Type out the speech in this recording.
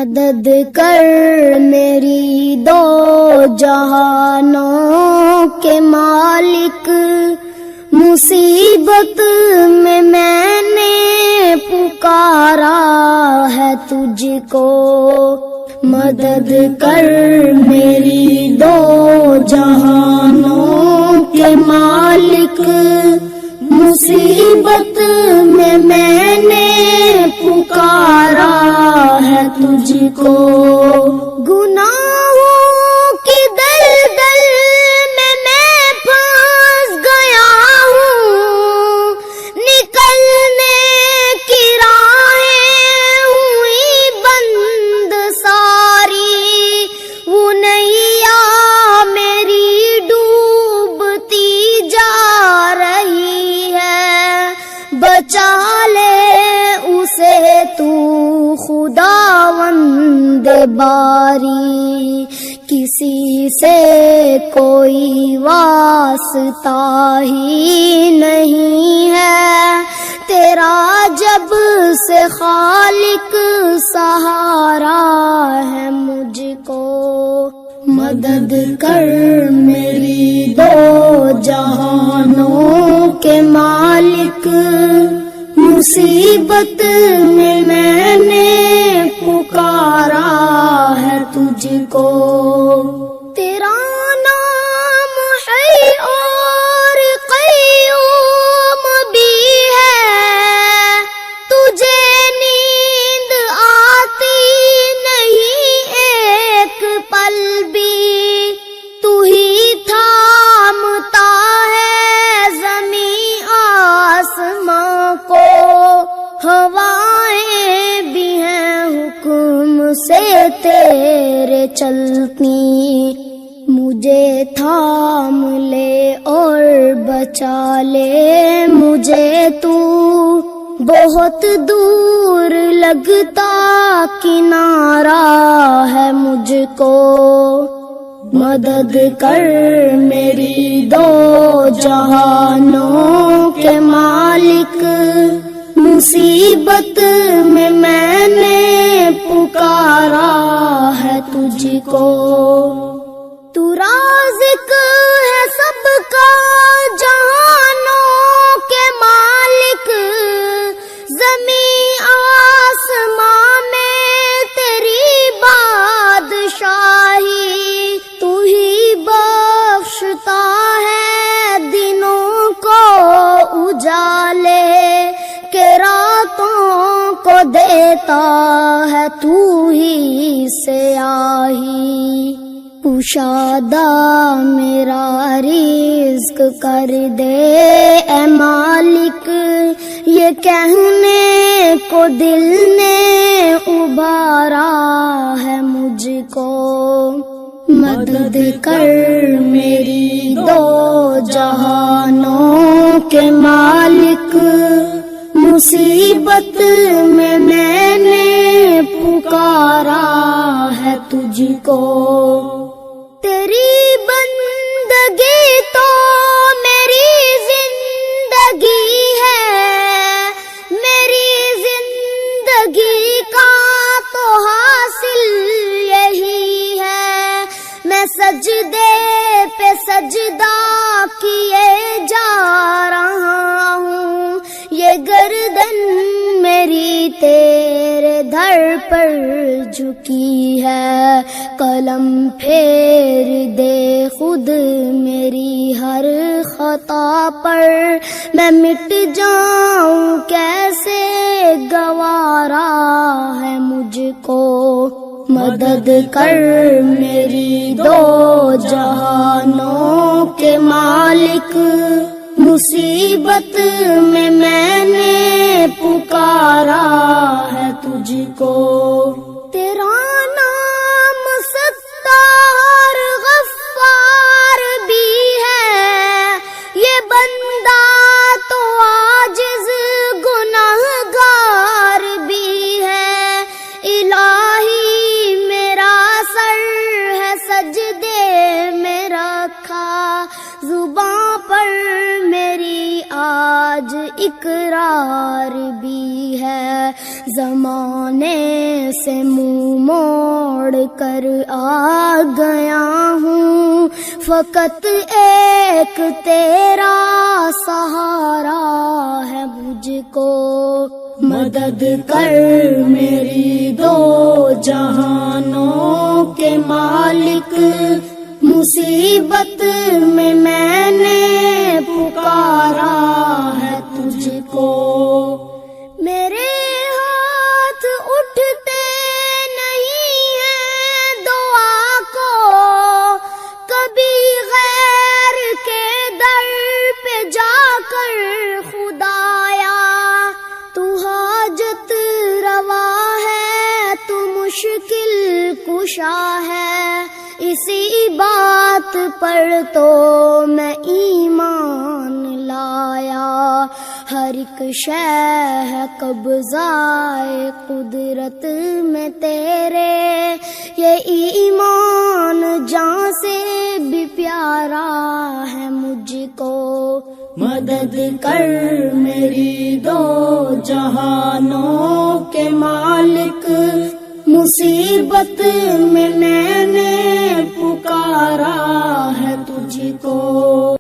مدد کر میری دو جہانوں کے مالک، مصیبت میں نے پکارا ہے تجھ کو، مدد کر میری دو جہانوں کے مالک، مصیبت میں نے پکارا ہے تجھ کو، گناہوں کی دلدل میں پھنس گیا ہوں، نکلنے کی راہیں ہوئی بند ساری، وہ نیا میری ڈوبتی جا رہی ہے، بچا لے اسے تو خداوند باری، کسی سے کوئی واسطہ ہی نہیں ہے تیرا، جب سے خالق سہارا ہے مجھ کو، مدد کر میری دو جہانوں کے مالک، مصیبت میں نے پکارا ہے تجھ کو، تیرا نام حی اور قیوم بھی ہے، تجھے نیند آتی نہیں ایک پل بھی، تو ہی تھامتا ہے زمین آسمان کو، ہوائیں بھی ہیں حکم سے تیرے چلتی، مجھے تھام لے اور بچا لے مجھے تو، بہت دور لگتا کنارہ ہے مجھ کو، مدد کر میری دو جہانوں کے مالک، مصیبت میں نے پکارا ہے تجھ کو، تو رازق ہے سب کا جہانوں کے مالک، زمین آسمان میں تیری بادشاہی، تو ہی بخشتا ہے دنوں کو اجالے، کہ راتوں کو دیتا ہے تو ہی سیاہی، کشادہ میرا رزق کر دے اے مالک، یہ کہنے کو دل نے ابھارا ہے مجھ کو، مدد کر میری دو جہانوں کے مالک، مصیبت میں نے پکارا ہے تجھ کو، تیری بندگی تو میری زندگی ہے، میری زندگی کا تو حاصل یہی ہے، میں سجدے پہ سجدہ کیے جا رہا ہوں، یہ گردن میری تیرے در پر جھکی ہے، قلم پھیر دے خود میری ہر خطا پر، میں مٹ جاؤں کیسے گوارا ہے مجھ کو، مدد کر میری دو جہانوں کے مالک، مصیبت میں نے پکارا ہے تجھ کو، تیرا نام ستار غفار بھی ہے، یہ بندہ تو عاجز گنہگار بھی ہے، الہی میرا سر ہے سجدے میں رکھا، زباں پر میری آج اقرار بھی ہے، زمانے سے منہ موڑ کر آ گیا ہوں، فقط ایک تیرا سہارا ہے مجھ کو، مدد کر میری دو جہانوں کے مالک، مصیبت میں نے پکارا ہے تجھ کو، میرے ہاتھ اٹھتے نہیں ہیں دعا کو، کبھی غیر کے در پہ جا کر خدایا، تو حاجت روا ہے، تو مشکل کشا ہے، اسی بات پر تو میں ایمان لایا، ہر ایک شے ہے قبضۂ قدرت میں تیرے، یہ ایمان جان سے بھی پیارا ہے مجھ کو، مدد کر میری دو جہانوں کے مالک، مصیبت میں نے پکارا ہے تجھ کو۔